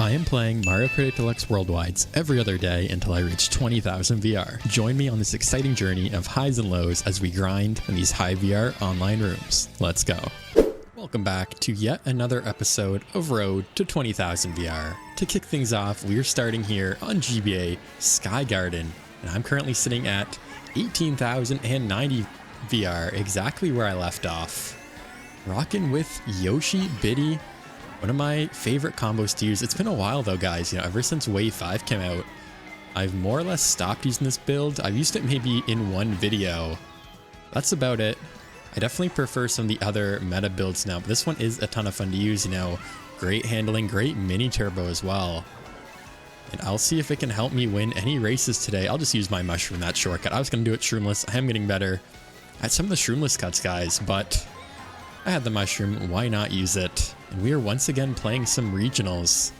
I am playing Mario Kart Deluxe Worldwides every other day until I reach 20,000 VR. Join me on this exciting journey of highs and lows as we grind in these high VR online rooms. Let's go. Welcome back to yet another episode of Road to 20,000 VR. To kick things off, we're starting here on GBA Sky Garden, and I'm currently sitting at 18,090 VR, exactly where I left off. Rocking with Yoshi Biddy, one of my favorite combos to use. It's been a while though, guys. Ever since Wave 5 came out, I've more or less stopped using this build. I've used it maybe in one video. That's about it. I definitely prefer some of the other meta builds now, but this one is a ton of fun to use, great handling, great mini turbo as well. And I'll see if it can help me win any races today. I'll just use my mushroom, that shortcut. I was going to do it shroomless. I am getting better at some of the shroomless cuts, guys, but I had the mushroom. Why not use it? And we are once again playing some regionals.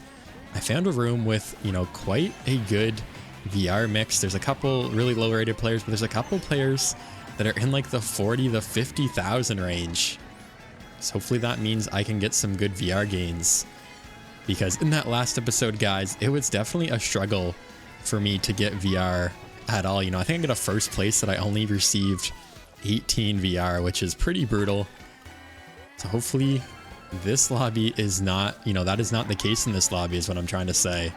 I found a room with, quite a good VR mix. There's a couple really low rated players, but there's a couple players that are in like the 40 to 50,000 range. So hopefully that means I can get some good VR gains. Because in that last episode, guys, it was definitely a struggle for me to get VR at all. I think I got a first place that I only received 18 VR, which is pretty brutal. So hopefully this lobby is not, that is not the case in this lobby is what I'm trying to say.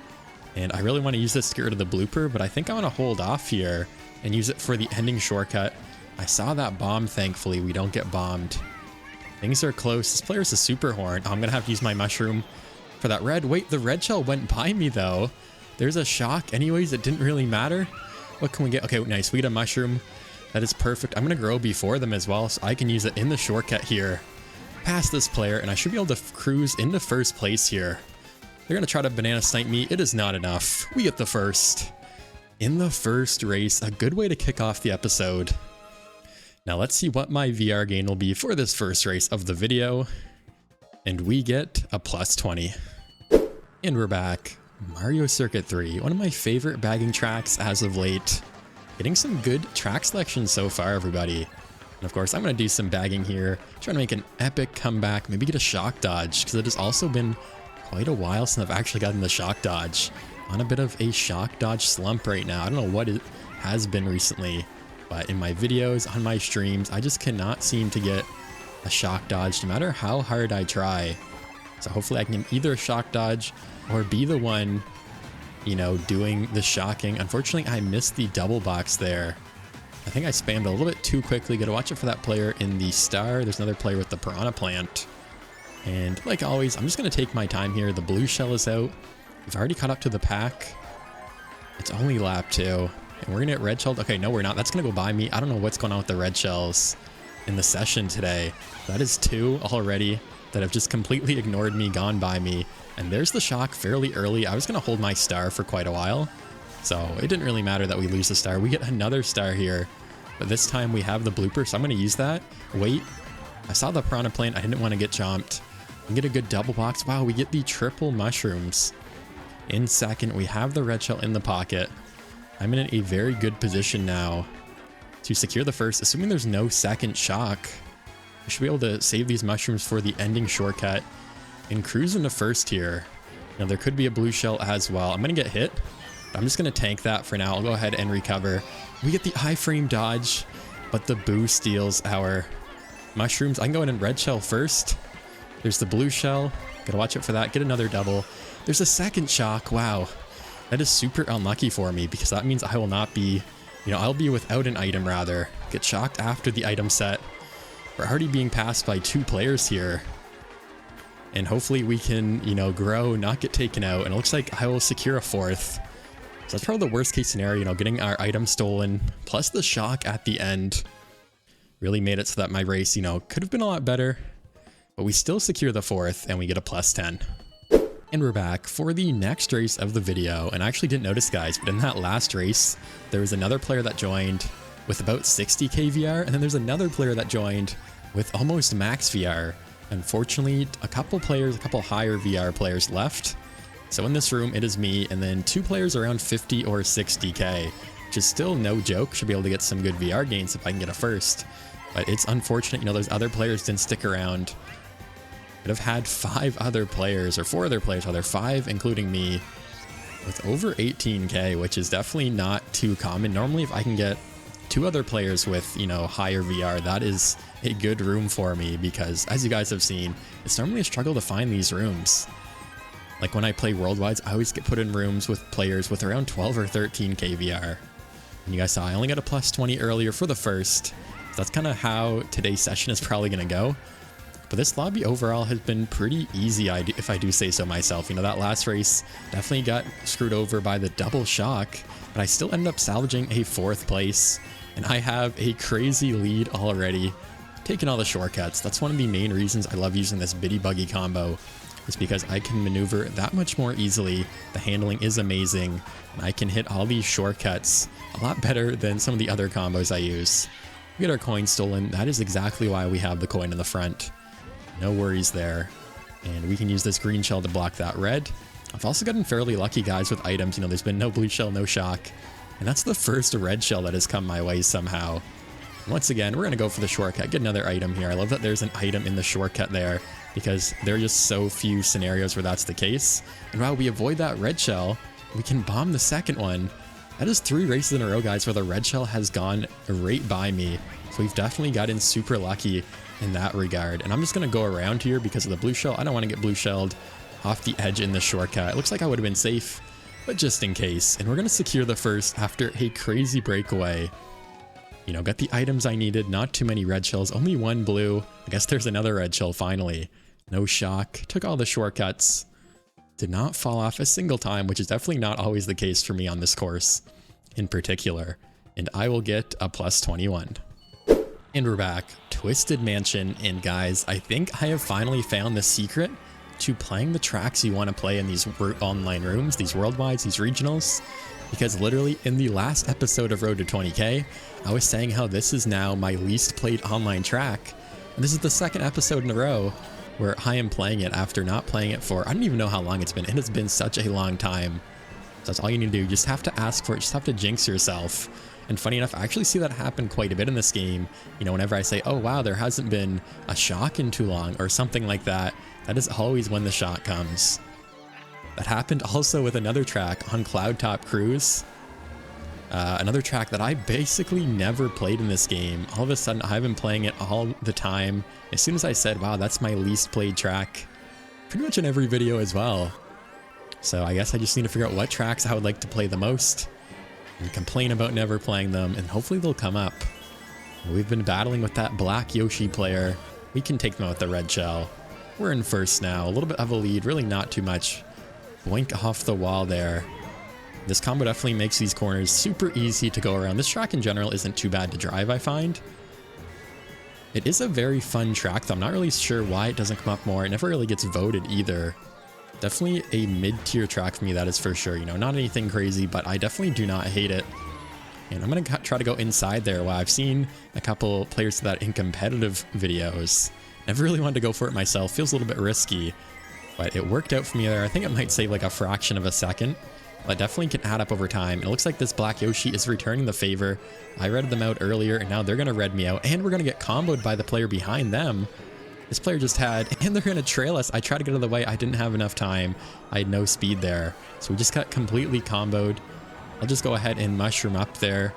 And I really want to use this to get rid of the blooper, but I think I want to hold off here and use it for the ending shortcut. I saw that bomb, thankfully. We don't get bombed. Things are close. This player's a super horn. I'm going to have to use my mushroom for that red. Wait, the red shell went by me, though. There's a shock. Anyways, it didn't really matter. What can we get? Okay, nice. We get a mushroom. That is perfect. I'm going to grow before them as well, so I can use it in the shortcut here. Past this player, and I should be able to cruise into first place here. They're going to try to banana snipe me. It is not enough. We get the first. In the first race, a good way to kick off the episode. Now let's see what my VR gain will be for this first race of the video. And we get a plus 20. And we're back. Mario Circuit 3, one of my favorite bagging tracks as of late. Getting some good track selection so far, everybody. And of course, I'm going to do some bagging here, trying to make an epic comeback, maybe get a shock dodge, because it has also been quite a while since I've actually gotten the shock dodge. On a bit of a shock dodge slump right now. I don't know what it has been recently, but in my videos, on my streams, I just cannot seem to get a shock dodge no matter how hard I try. So hopefully I can either shock dodge or be the one, doing the shocking. Unfortunately, I missed the double box there. I think I spammed a little bit too quickly. Gotta watch it for that player in the star. There's another player with the piranha plant. And like always, I'm just gonna take my time here. The blue shell is out. We've already caught up to the pack. It's only lap 2. And we're gonna get red shelled. Okay, no, we're not. That's gonna go by me. I don't know what's going on with the red shells in the session today. That is 2 already that have just completely ignored me, gone by me. And there's the shock fairly early. I was gonna hold my star for quite a while. So it didn't really matter that we lose the star. We get another star here. But this time we have the blooper, so I'm going to use that. Wait, I saw the piranha plant. I didn't want to get chomped. And get a good double box. Wow, we get the triple mushrooms. In second, we have the red shell in the pocket. I'm in a very good position now to secure the first, assuming there's no second shock. I should be able to save these mushrooms for the ending shortcut and cruise into first here. Now, there could be a blue shell as well. I'm going to get hit. I'm just going to tank that for now. I'll go ahead and recover. We get the iframe dodge, but the boo steals our mushrooms. I can go in and red shell first. There's the blue shell. Gotta watch it for that. Get another double. There's a second shock. Wow. That is super unlucky for me because that means I will not be, I'll be without an item rather. Get shocked after the item set. We're already being passed by 2 players here. And hopefully we can, grow, not get taken out. And it looks like I will secure a 4th. So that's probably the worst case scenario, getting our item stolen, plus the shock at the end really made it so that my race, could have been a lot better, but we still secure the 4th and we get a plus 10. And we're back for the next race of the video. And I actually didn't notice, guys, but in that last race, there was another player that joined with about 60k VR, and then there's another player that joined with almost max VR. Unfortunately, a couple higher VR players left. So in this room, it is me, and then 2 players around 50 or 60k, which is still no joke. Should be able to get some good VR gains if I can get a first. But it's unfortunate, those other players didn't stick around. I'd have had 5 other players, or 4 other players, rather 5 including me, with over 18k, which is definitely not too common. Normally if I can get 2 other players with, you know, higher VR, that is a good room for me, because as you guys have seen, it's normally a struggle to find these rooms. Like when I play Worldwides, I always get put in rooms with players with around 12 or 13k VR. And you guys saw I only got a plus 20 earlier for the first. So that's kind of how today's session is probably going to go. But this lobby overall has been pretty easy, if I do say so myself. You know, that last race definitely got screwed over by the double shock, but I still ended up salvaging a 4th place. And I have a crazy lead already, taking all the shortcuts. That's one of the main reasons I love using this Biddy Buggy combo, is because I can maneuver that much more easily. The handling is amazing, and I can hit all these shortcuts a lot better than some of the other combos I use. We get our coin stolen. That is exactly why we have the coin in the front. No worries there. And we can use this green shell to block that red. I've also gotten fairly lucky, guys, with items. You know, there's been no blue shell, no shock. And that's the first red shell that has come my way somehow. And once again, we're going to go for the shortcut, get another item here. I love that there's an item in the shortcut there, because there are just so few scenarios where that's the case. And while we avoid that red shell, we can bomb the second one. That is 3 races in a row, guys, where the red shell has gone right by me. So we've definitely gotten super lucky in that regard. And I'm just going to go around here because of the blue shell. I don't want to get blue shelled off the edge in the shortcut. It looks like I would have been safe, but just in case. And we're going to secure the first after a crazy breakaway. You know, got the items I needed, not too many red shells, only 1 blue. I guess there's another red shell finally. No shock, took all the shortcuts. Did not fall off a single time, which is definitely not always the case for me on this course in particular. And I will get a plus 21. And we're back, Twisted Mansion. And guys, I think I have finally found the secret to playing the tracks you want to play in these online rooms, these worldwides, these regionals. Because literally in the last episode of Road to 20k, I was saying how this is now my least played online track. And this is the 2nd episode in a row where I am playing it after not playing it for, I don't even know how long it's been. It has been such a long time. So that's all you need to do. You just have to ask for it. Just have to jinx yourself. And funny enough, I actually see that happen quite a bit in this game. You know, whenever I say, oh wow, there hasn't been a shock in too long or something like that, that is always when the shock comes. That happened also with another track on Cloud Top Cruise. Another track that I basically never played in this game. All of a sudden, I've been playing it all the time. As soon as I said, wow, that's my least played track, pretty much in every video as well. So I guess I just need to figure out what tracks I would like to play the most and complain about never playing them, and hopefully they'll come up. We've been battling with that black Yoshi player. We can take them out with the red shell. We're in first now, a little bit of a lead, really not too much. Boink off the wall there. This combo definitely makes these corners super easy to go around. This track in general isn't too bad to drive, I find. It is a very fun track, though I'm not really sure why it doesn't come up more. It never really gets voted either. Definitely a mid-tier track for me, that is for sure. You know, not anything crazy, but I definitely do not hate it. And I'm going to try to go inside there. Well, I've seen a couple players do that in competitive videos. Never really wanted to go for it myself. Feels a little bit risky, but it worked out for me there. I think it might save like a fraction of a second, but definitely can add up over time. It looks like this black Yoshi is returning the favor. I redded them out earlier, and now they're going to red me out, and we're going to get comboed by the player behind them. This player just had, and they're going to trail us. I tried to get out of the way. I didn't have enough time. I had no speed there. So we just got completely comboed. I'll just go ahead and mushroom up there.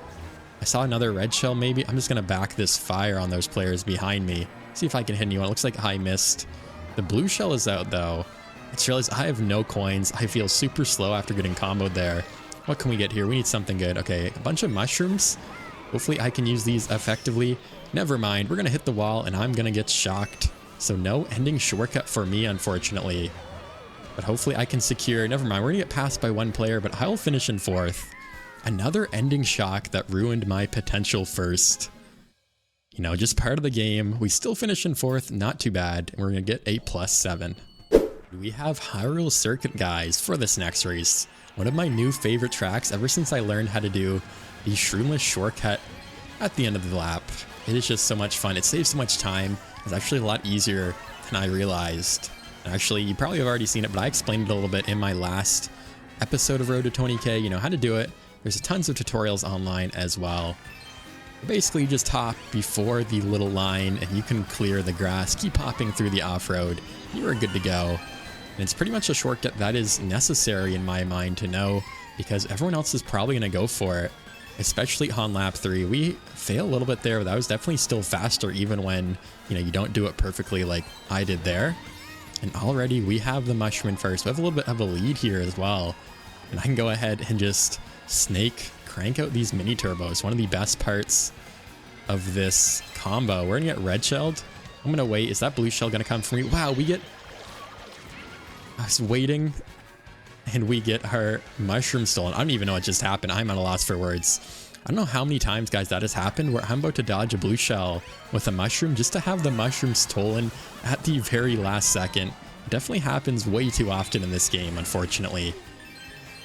I saw another red shell maybe. I'm just going to back this fire on those players behind me. See if I can hit anyone. It looks like I missed. The blue shell is out though. I just realized I have no coins. I feel super slow after getting comboed there. What can we get here? We need something good. Okay, a bunch of mushrooms. Hopefully I can use these effectively. Never mind. We're going to hit the wall and I'm going to get shocked. So no ending shortcut for me, unfortunately. But hopefully I can secure. Never mind. We're going to get passed by one player, but I'll finish in 4th. Another ending shock that ruined my potential first. You know, just part of the game. We still finish in 4th. Not too bad. And we're going to get a +7. We have Hyrule Circuit, guys, for this next race. One of my new favorite tracks ever since I learned how to do the shroomless shortcut at the end of the lap. It is just so much fun. It saves so much time. It's actually a lot easier than I realized. And actually, you probably have already seen it, but I explained it a little bit in my last episode of Road to 20k, you know, how to do it. There's tons of tutorials online as well. Basically, you just hop before the little line and you can clear the grass, keep hopping through the off-road. You are good to go. And it's pretty much a shortcut that is necessary in my mind to know, because everyone else is probably going to go for it, especially on lap 3. We fail a little bit there, but that was definitely still faster even when, you don't do it perfectly like I did there. And already we have the mushroom in first. We have a little bit of a lead here as well. And I can go ahead and just crank out these mini turbos. One of the best parts of this combo. We're gonna get red shelled. I'm gonna wait. Is that blue shell gonna come for me? Wow, I was waiting and we get our mushroom stolen. I don't even know what just happened. I'm at a loss for words. I don't know how many times, guys, that has happened where I'm about to dodge a blue shell with a mushroom just to have the mushroom stolen at the very last second. It definitely happens way too often in this game, unfortunately.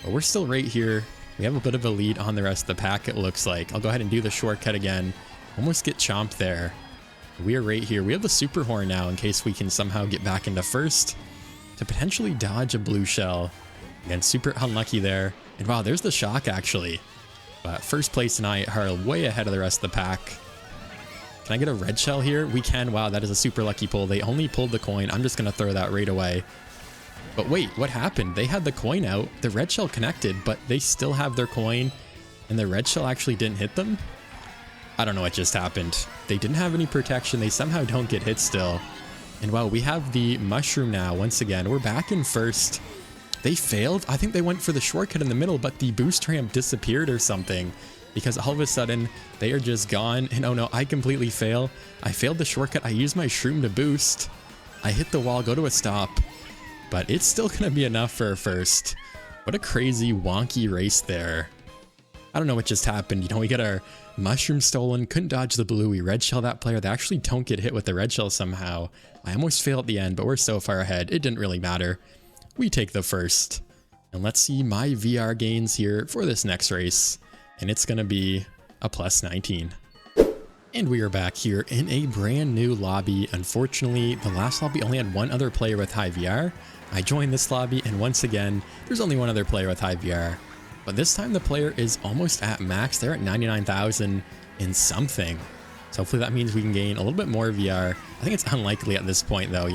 But we're still right here. We have a bit of a lead on the rest of the pack, it looks like. I'll go ahead and do the shortcut again. Almost get chomped there. We are right here. We have the super horn now in case we can somehow get back into first to potentially dodge a blue shell. Again, super unlucky there. And wow, there's the shock actually. But first place and I are way ahead of the rest of the pack. Can I get a red shell here? We can. Wow, that is a super lucky pull. They only pulled the coin. I'm just going to throw that right away. But wait, what happened? They had the coin out, the red shell connected, but they still have their coin, and the red shell actually didn't hit them? I don't know what just happened. They didn't have any protection. They somehow don't get hit still. And wow, we have the mushroom now. Once again, we're back in first. They failed. I think they went for the shortcut in the middle, but the boost ramp disappeared or something, because all of a sudden they are just gone. And oh no, I completely fail. I failed the shortcut. I used my shroom to boost. I hit the wall, go to a stop. But it's still going to be enough for a first. What a crazy wonky race there. I don't know what just happened. We got our mushroom stolen, couldn't dodge the blue. We red shell that player. They actually don't get hit with the red shell somehow. I almost failed at the end, but we're so far ahead. It didn't really matter. We take the first. And let's see my VR gains here for this next race. And it's going to be a plus 19. And we are back here in a brand new lobby. Unfortunately, the last lobby only had one other player with high VR. I joined this lobby, and once again, there's only one other player with high VR. But this time the player is almost at max. They're at 99,000 and something. So hopefully that means we can gain a little bit more VR. I think it's unlikely at this point though,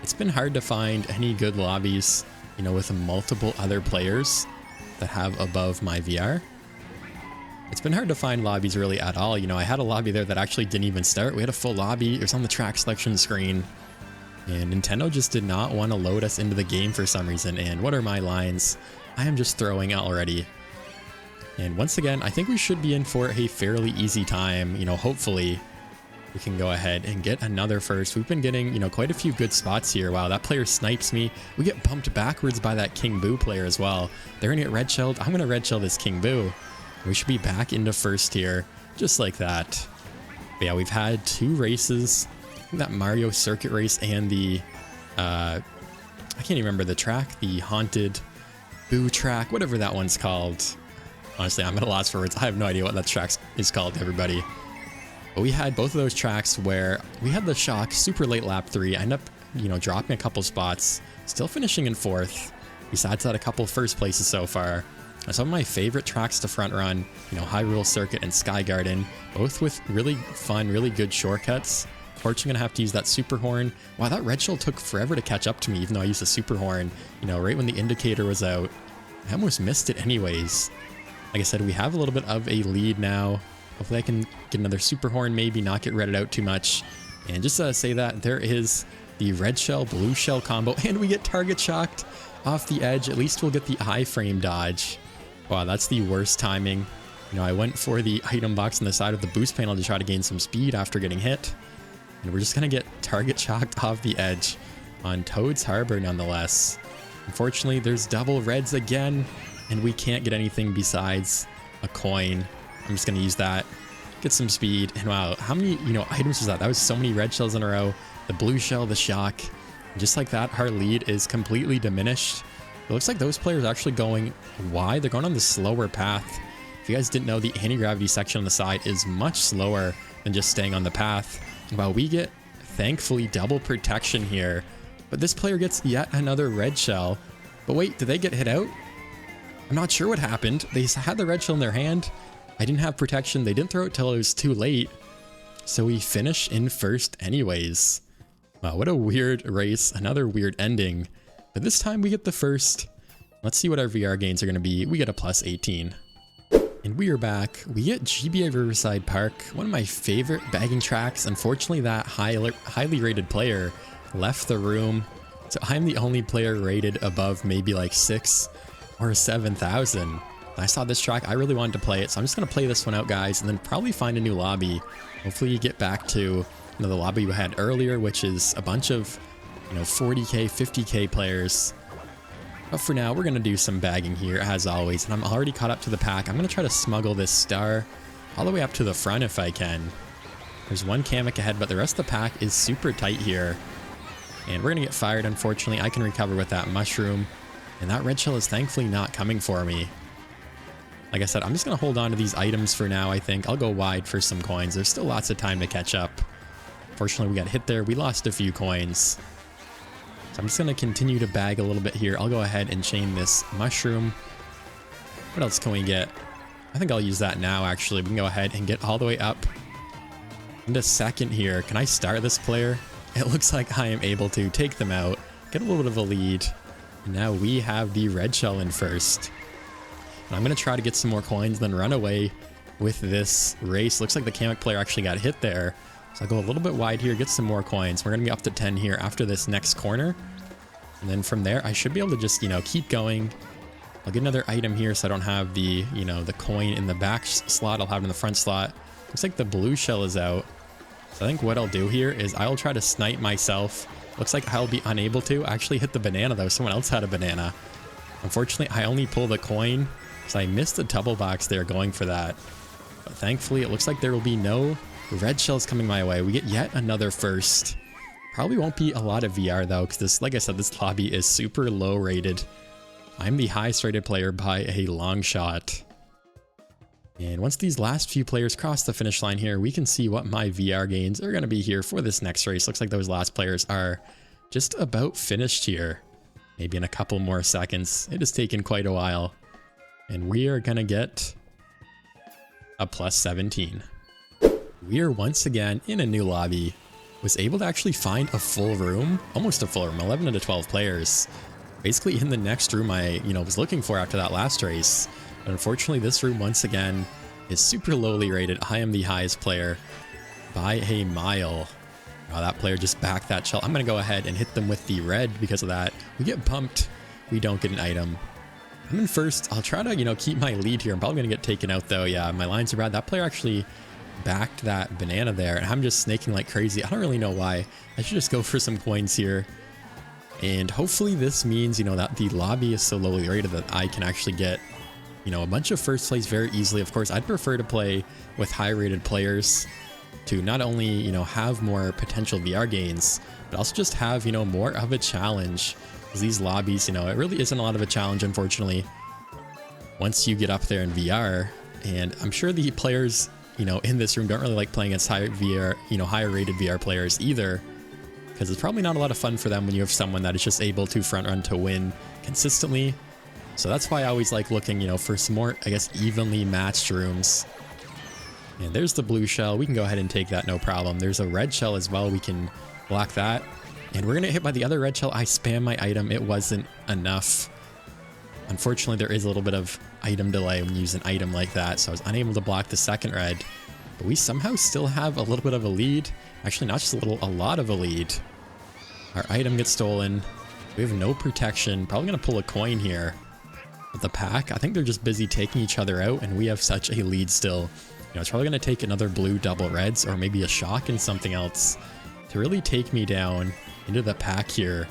It's been hard to find any good lobbies, with multiple other players that have above my VR. It's been hard to find lobbies really at all. I had a lobby there that actually didn't even start. We had a full lobby. It was on the track selection screen. And Nintendo just did not want to load us into the game for some reason. And what are my lines? I am just throwing already. And once again, I think we should be in for a fairly easy time. Hopefully we can go ahead and get another first. We've been getting, quite a few good spots here. Wow, that player snipes me. We get bumped backwards by that King Boo player as well. They're going to get red shelled. I'm going to red shell this King Boo. We should be back into first here, just like that. But yeah, we've had 2 races. That Mario Circuit race and the, I can't even remember the track, the Haunted Boo track, whatever that one's called. Honestly, I'm at a loss for words. I have no idea what that track is called, everybody. But we had both of those tracks where we had the shock super late lap 3. I end up, dropping a couple spots, still finishing in 4th. Besides that, a couple first places so far. And some of my favorite tracks to front run, Hyrule Circuit and Sky Garden, both with really fun, really good shortcuts. Unfortunately, gonna have to use that super horn. Wow, that red shell took forever to catch up to me, even though I used the super horn, right when the indicator was out. I almost missed it anyways. Like I said, we have a little bit of a lead now. Hopefully I can get another super horn, maybe not get redded out too much. And just to say that, there is the red shell, blue shell combo, and we get target shocked off the edge. At least we'll get the iframe dodge. Wow, that's the worst timing. I went for the item box on the side of the boost panel to try to gain some speed after getting hit. And we're just going to get target shocked off the edge on Toad's Harbor nonetheless. Unfortunately, there's double reds again, and we can't get anything besides a coin. I'm just going to use that, get some speed. And wow, how many, items was that? That was so many red shells in a row. The blue shell, the shock. And just like that, our lead is completely diminished. It looks like those players are actually going wide. They're going on the slower path. If you guys didn't know, the anti-gravity section on the side is much slower than just staying on the path. Well, we get, thankfully, double protection here. But this player gets yet another red shell. But wait, did they get hit out? I'm not sure what happened. They had the red shell in their hand, I didn't have protection. They didn't throw it till it was too late. So we finish in first anyways. Wow, what a weird race. Another weird ending. But this time we get the first. Let's see what our VR gains are going to be. We get a plus 18. And we are back. We get GBA Riverside Park, one of my favorite bagging tracks. Unfortunately, that highly rated player left the room. So I'm the only player rated above maybe like 6 or 7,000. I saw this track. I really wanted to play it. So I'm just going to play this one out, guys, and then probably find a new lobby. Hopefully you get back to the lobby we had earlier, which is a bunch of 40k, 50k players. But for now, we're going to do some bagging here, as always. And I'm already caught up to the pack. I'm going to try to smuggle this star all the way up to the front if I can. There's one Kamek ahead, but the rest of the pack is super tight here. And we're going to get fired, unfortunately. I can recover with that mushroom. And that red shell is thankfully not coming for me. Like I said, I'm just going to hold on to these items for now, I think. I'll go wide for some coins. There's still lots of time to catch up. Fortunately, we got hit there. We lost a few coins. So I'm just going to continue to bag a little bit here. I'll go ahead and chain this mushroom. What else can we get? I think I'll use that now, actually. We can go ahead and get all the way up into second here. Can I start this player? It looks like I am able to take them out, get a little bit of a lead. And now we have the red shell in first. And I'm going to try to get some more coins, then run away with this race. Looks like the Kamek player actually got hit there. So I'll go a little bit wide here, get some more coins. We're going to be up to 10 here after this next corner. And then from there, I should be able to just, keep going. I'll get another item here so I don't have the, the coin in the back slot. I'll have it in the front slot. Looks like the blue shell is out. So I think what I'll do here is I'll try to snipe myself. Looks like I'll be unable to actually hit the banana, though. Someone else had a banana. Unfortunately, I only pulled the coin, so I missed the double box there going for that. But thankfully, it looks like there will be no red shells coming my way. We get yet another first. Probably won't be a lot of VR though, because this, like I said, this lobby is super low rated. I'm the highest rated player by a long shot. And once these last few players cross the finish line here, we can see what my VR gains are going to be here for this next race. Looks like those last players are just about finished here. Maybe in a couple more seconds. It has taken quite a while. And we are going to get a plus 17. We are once again in a new lobby. Was able to actually find a full room, almost a full room, 11 to 12 players. Basically in the next room I, was looking for after that last race. But unfortunately, this room once again is super lowly rated. I am the highest player by a mile. Wow, that player just backed that shell. I'm going to go ahead and hit them with the red because of that. We get bumped. We don't get an item. I'm in first. I'll try to, keep my lead here. I'm probably going to get taken out though. Yeah, my lines are bad. That player actually backed that banana there, and I'm just snaking like crazy. I don't really know why. I should just go for some coins here. And hopefully this means, that the lobby is so lowly rated that I can actually get, a bunch of first place very easily. Of course, I'd prefer to play with high rated players to not only, have more potential VR gains, but also just have, more of a challenge. Because these lobbies, it really isn't a lot of a challenge, unfortunately, once you get up there in VR. And I'm sure the players, in this room don't really like playing against higher VR, higher rated VR players either. Because it's probably not a lot of fun for them when you have someone that is just able to front run to win consistently. So that's why I always like looking, for some more, I guess, evenly matched rooms. And there's the blue shell. We can go ahead and take that, no problem. There's a red shell as well. We can block that. And we're going to get hit by the other red shell. I spam my item. It wasn't enough. Unfortunately, there is a little bit of item delay when you use an item like that. So I was unable to block the second red. But we somehow still have a little bit of a lead. Actually, not just a little, a lot of a lead. Our item gets stolen. We have no protection. Probably going to pull a coin here. But the pack, I think they're just busy taking each other out, and we have such a lead still. It's probably going to take another blue double reds, or maybe a shock and something else to really take me down into the pack here.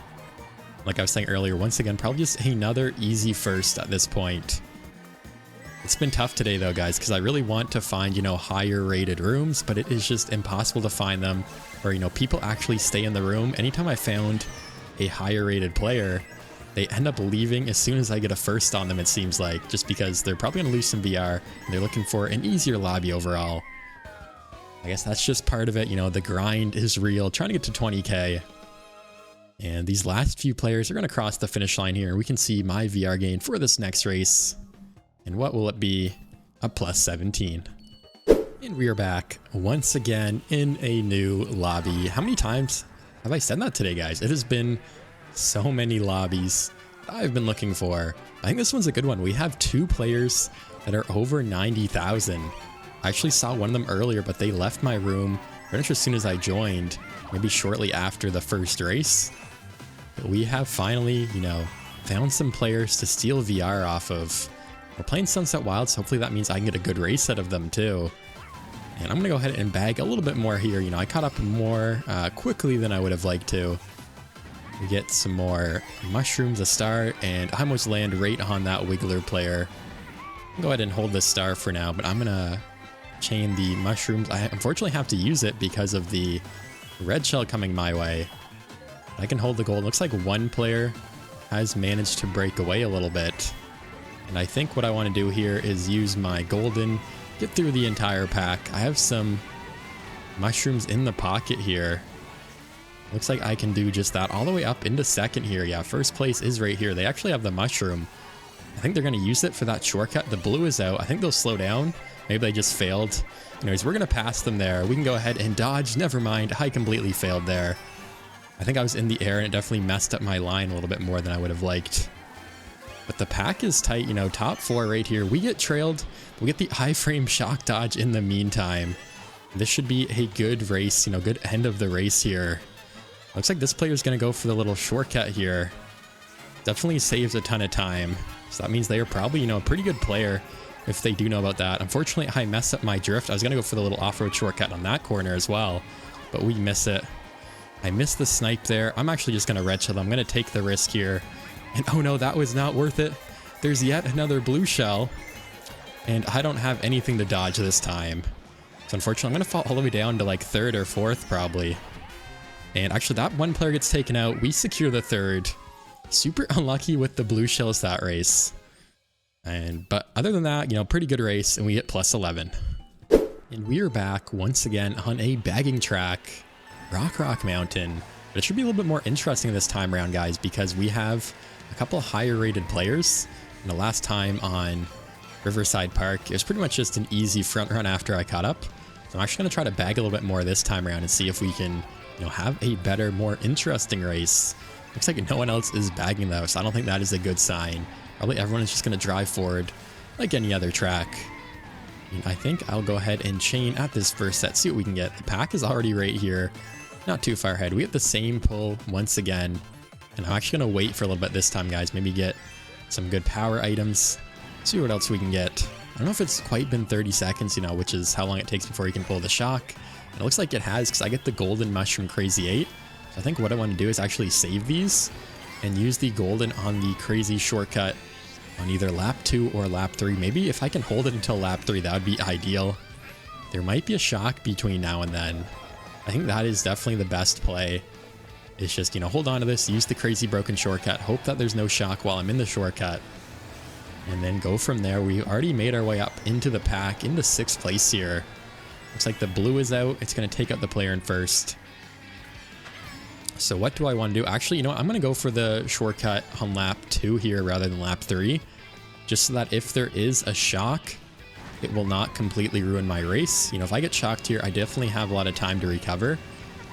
Like I was saying earlier, once again, probably just another easy first at this point. It's been tough today though, guys, because I really want to find, higher rated rooms, but it is just impossible to find them where, people actually stay in the room. Anytime I found a higher rated player, they end up leaving as soon as I get a first on them, it seems like, just because they're probably going to lose some VR and they're looking for an easier lobby overall. I guess that's just part of it. The grind is real, trying to get to 20k. And these last few players are going to cross the finish line here. We can see my VR gain for this next race. And what will it be? a plus 17. And we are back once again in a new lobby. How many times have I said that today, guys? It has been so many lobbies I've been looking for. I think this one's a good one. We have 2 players that are over 90,000. I actually saw one of them earlier, but they left my room pretty much as soon as I joined, maybe shortly after the first race. But we have finally, you know, found some players to steal VR off of. We're playing Sunset Wilds, so hopefully that means I can get a good race out of them too. And I'm gonna go ahead and bag a little bit more here. You know, I caught up more quickly than I would have liked to. We get some more mushrooms a start, and I almost land right on that Wiggler player. I'll go ahead and hold this star for now, but I'm gonna chain the mushrooms. I unfortunately have to use it because of the red shell coming my way. I can hold the gold. Looks like one player has managed to break away a little bit. And I think what I want to do here is use my golden, get through the entire pack. I have some mushrooms in the pocket here. Looks like I can do just that all the way up into second here. Yeah, first place is right here. They actually have the mushroom. I think they're going to use it for that shortcut. The blue is out. I think they'll slow down. Maybe they just failed. Anyways, we're going to pass them there. We can go ahead and dodge. Never mind. I completely failed there. I think I was in the air and it definitely messed up my line a little bit more than I would have liked. But the pack is tight, you know, top 4 right here. We get trailed. We get the iframe shock dodge in the meantime. This should be a good race, you know, good end of the race here. Looks like this player is going to go for the little shortcut here. Definitely saves a ton of time. So that means they are probably, you know, a pretty good player if they do know about that. Unfortunately, I messed up my drift. I was going to go for the little off-road shortcut on that corner as well, but we miss it. I missed the snipe there. I'm actually just going to red shell. I'm going to take the risk here. And oh no, that was not worth it. There's yet another blue shell. And I don't have anything to dodge this time. So unfortunately, I'm going to fall all the way down to like 3rd or 4th probably. And actually that one player gets taken out. We secure the 3rd. Super unlucky with the blue shells that race. But other than that, you know, pretty good race, and we hit plus 11. And we are back once again on a bagging track, Rock Mountain. But it should be a little bit more interesting this time around, guys, because we have a couple of higher rated players. And the last time on Riverside Park, it was pretty much just an easy front run after I caught up. So I'm actually going to try to bag a little bit more this time around and see if we can, you know, have a better, more interesting race. Looks like no one else is bagging though, so I don't think that is a good sign. Probably everyone is just going to drive forward like any other track. And I think I'll go ahead and chain at this first set, see what we can get. The pack is already right here, not too far ahead. We have the same pull once again, and I'm actually going to wait for a little bit this time, guys. Maybe get some good power items, see what else we can get. I don't know if it's quite been 30 seconds, you know, which is how long it takes before you can pull the shock. And it looks like it has, because I get the golden mushroom crazy 8. So I think what I want to do is actually save these and use the golden on the crazy shortcut on either lap 2 or lap 3. Maybe if I can hold it until lap 3, that would be ideal. There might be a shock between now and then. I think that is definitely the best play. It's just, you know, hold on to this, use the crazy broken shortcut, hope that there's no shock while I'm in the shortcut, and then go from there. We already made our way up into the pack, into 6th place here. Looks like the blue is out. It's going to take out the player in first. So what do I want to do? Actually, you know what? I'm going to go for the shortcut on lap 2 here rather than lap 3. Just so that if there is a shock, it will not completely ruin my race. You know, if I get shocked here, I definitely have a lot of time to recover.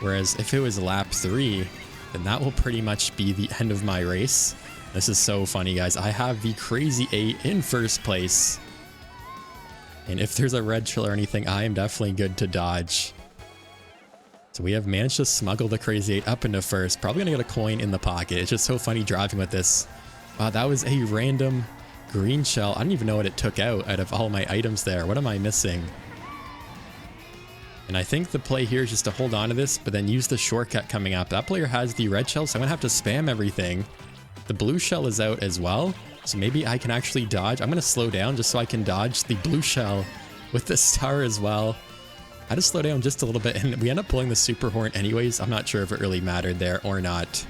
Whereas if it was lap 3, then that will pretty much be the end of my race. This is so funny, guys. I have the crazy 8 in first place. And if there's a red shell or anything, I am definitely good to dodge. So we have managed to smuggle the crazy 8 up into first. Probably gonna get a coin in the pocket. It's just so funny driving with this. Wow, that was a random green shell. I don't even know what it took out of all my items there. What am I missing? And I think the play here is just to hold on to this, but then use the shortcut coming up. That player has the red shell, so I'm gonna have to spam everything. The blue shell is out as well, so maybe I can actually dodge. I'm gonna slow down just so I can dodge the blue shell with the star as well. I just slow down just a little bit, and we end up pulling the super horn anyways. I'm not sure if it really mattered there or not.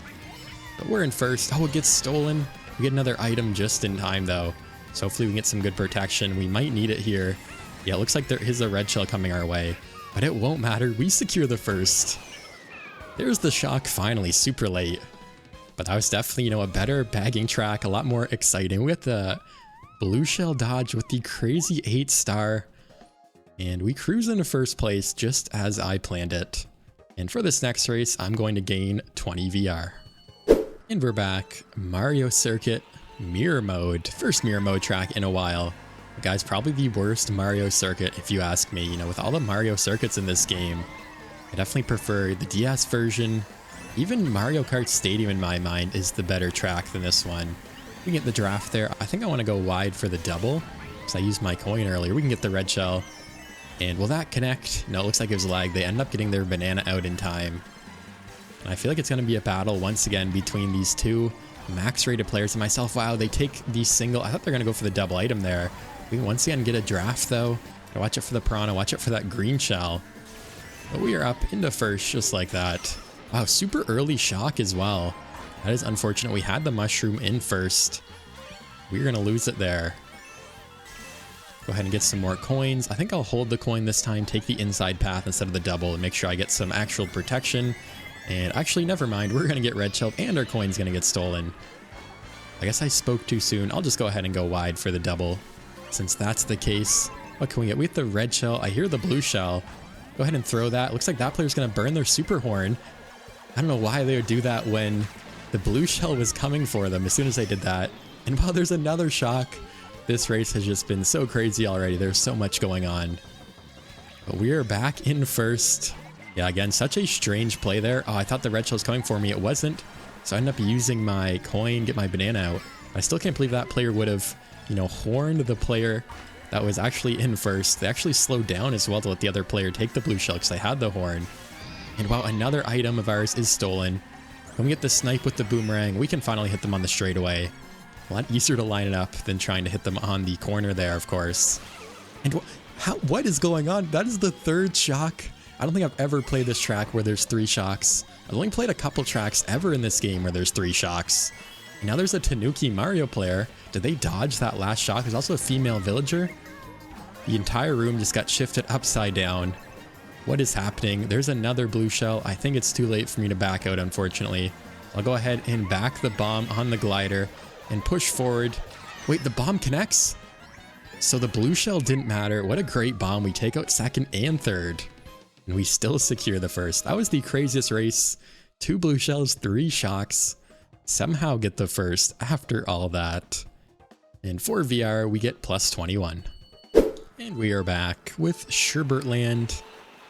But we're in first. Oh, it gets stolen. We get another item just in time, though. So hopefully we can get some good protection. We might need it here. Yeah, it looks like there is a red shell coming our way. But it won't matter. We secure the first. There's the shock finally, super late. But that was definitely, you know, a better bagging track, a lot more exciting. We got the blue shell dodge with the crazy 8-star. And we cruise into first place just as I planned it. And for this next race, I'm going to gain 20 VR. And we're back. Mario Circuit, mirror mode. First mirror mode track in a while. Guys, probably the worst Mario Circuit if you ask me. You know, with all the Mario Circuits in this game, I definitely prefer the DS version. Even Mario Kart Stadium in my mind is the better track than this one. We can get the draft there. I think I want to go wide for the double because I used my coin earlier. We can get the red shell. And will that connect? No, it looks like it was lag. They end up getting their banana out in time. And I feel like it's going to be a battle once again between these two max rated players and myself. Wow, they take the single. I thought they're going to go for the double item there. We can once again get a draft though. Watch it for the piranha. Watch it for that green shell. But we are up into first just like that. Wow, super early shock as well. That is unfortunate. We had the mushroom in first. We're going to lose it there. Go ahead and get some more coins. I think I'll hold the coin this time, take the inside path instead of the double, and make sure I get some actual protection. And actually, never mind. We're going to get red shelled and our coin's going to get stolen. I guess I spoke too soon. I'll just go ahead and go wide for the double. Since that's the case, what can we get? We have the red shell. I hear the blue shell. Go ahead and throw that. Looks like that player's going to burn their super horn. I don't know why they would do that when the blue shell was coming for them as soon as they did that. And wow, there's another shock. This race has just been so crazy already. There's so much going on. But we are back in first. Yeah, again, such a strange play there. Oh, I thought the red shell was coming for me. It wasn't. So I ended up using my coin, get my banana out. I still can't believe that player would have, you know, horned the player that was actually in first. They actually slowed down as well to let the other player take the blue shell because they had the horn. And wow, another item of ours is stolen. When we get the snipe with the boomerang, we can finally hit them on the straightaway. A lot easier to line it up than trying to hit them on the corner there, of course. And what is going on? That is the third shock. I don't think I've ever played this track where there's 3 shocks. I've only played a couple tracks ever in this game where there's 3 shocks. And now there's a Tanuki Mario player. Did they dodge that last shock? There's also a female villager. The entire room just got shifted upside down. What is happening? There's another blue shell. I think it's too late for me to back out, unfortunately. I'll go ahead and back the bomb on the glider and push forward. Wait, the bomb connects? So the blue shell didn't matter. What a great bomb. We take out second and third. And we still secure the first. That was the craziest race. 2 blue shells, 3 shocks. Somehow get the first after all that. And for VR, we get plus 21. And we are back with Sherbertland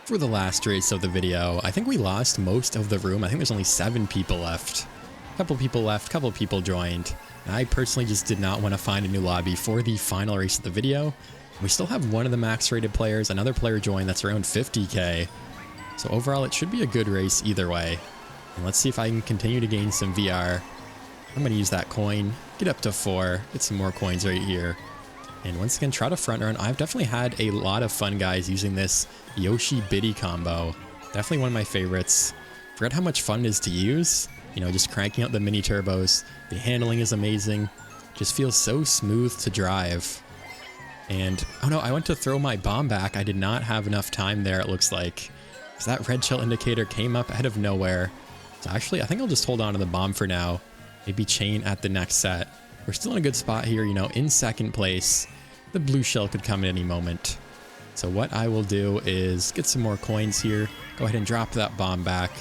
for the last race of the video. I think we lost most of the room. I think there's only 7 people left. Couple people left, couple people joined. And I personally just did not want to find a new lobby for the final race of the video. We still have one of the max rated players, another player joined that's around 50k. So overall, it should be a good race either way. And let's see if I can continue to gain some VR. I'm going to use that coin, get up to 4, get some more coins right here. And once again, try to front run. I've definitely had a lot of fun, guys, using this Yoshi Biddy combo. Definitely one of my favorites. Forget how much fun it is to use. You know, just cranking out the mini turbos. The handling is amazing. Just feels so smooth to drive. And, oh no, I went to throw my bomb back. I did not have enough time there, it looks like. Because that red shell indicator came up out of nowhere. So actually, I think I'll just hold on to the bomb for now. Maybe chain at the next set. We're still in a good spot here, you know, in second place. The blue shell could come at any moment. So what I will do is get some more coins here. Go ahead and drop that bomb back.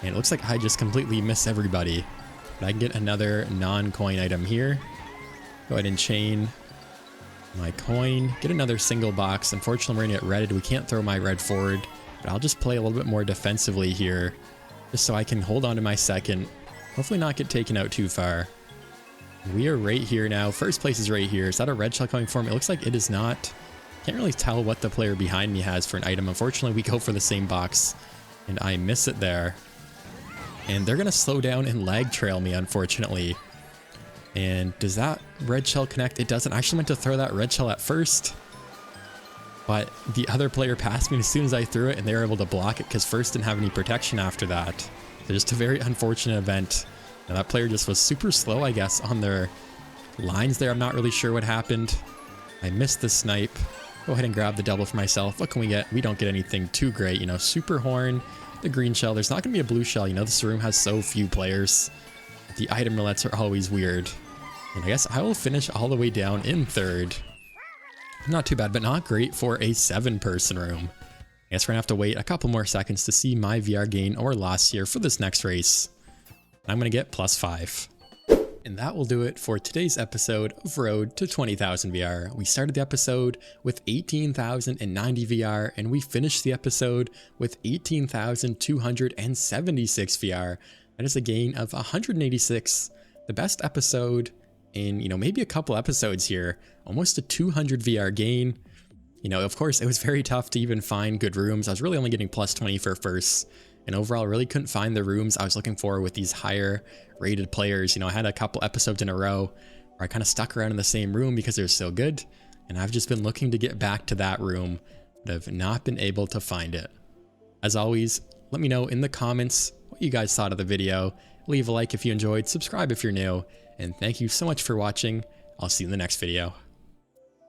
And it looks like I just completely miss everybody. But I can get another non-coin item here. Go ahead and chain my coin. Get another single box. Unfortunately, we're going to get redded. We can't throw my red forward. But I'll just play a little bit more defensively here. Just so I can hold on to my second. Hopefully not get taken out too far. We are right here now. First place is right here. Is that a red shell coming for me? It looks like it is not. Can't really tell what the player behind me has for an item. Unfortunately, we go for the same box. And I miss it there. And they're going to slow down and lag trail me, unfortunately. And does that red shell connect? It doesn't. I actually meant to throw that red shell at first. But the other player passed me as soon as I threw it, and they were able to block it because first didn't have any protection after that. So just a very unfortunate event. Now that player just was super slow, I guess, on their lines there. I'm not really sure what happened. I missed the snipe. Go ahead and grab the double for myself. What can we get? We don't get anything too great. You know, super horn. The green shell. There's not going to be a blue shell. You know, this room has so few players. The item roulettes are always weird. And I guess I will finish all the way down in third. Not too bad, but not great for a 7-person room. I guess we're gonna have to wait a couple more seconds to see my VR gain or loss here for this next race. I'm gonna get +5. And that will do it for today's episode of Road to 20,000 VR. We started the episode with 18,090 VR, and we finished the episode with 18,276 VR. That is a gain of 186. The best episode in, maybe a couple episodes here. Almost a 200 VR gain. Of course, it was very tough to even find good rooms. I was really only getting +20 for first. And overall, I really couldn't find the rooms I was looking for with these higher rated players. I had a couple episodes in a row where I kind of stuck around in the same room because they're so good. And I've just been looking to get back to that room, but I've not been able to find it. As always, let me know in the comments what you guys thought of the video. Leave a like if you enjoyed, subscribe if you're new, and thank you so much for watching. I'll see you in the next video.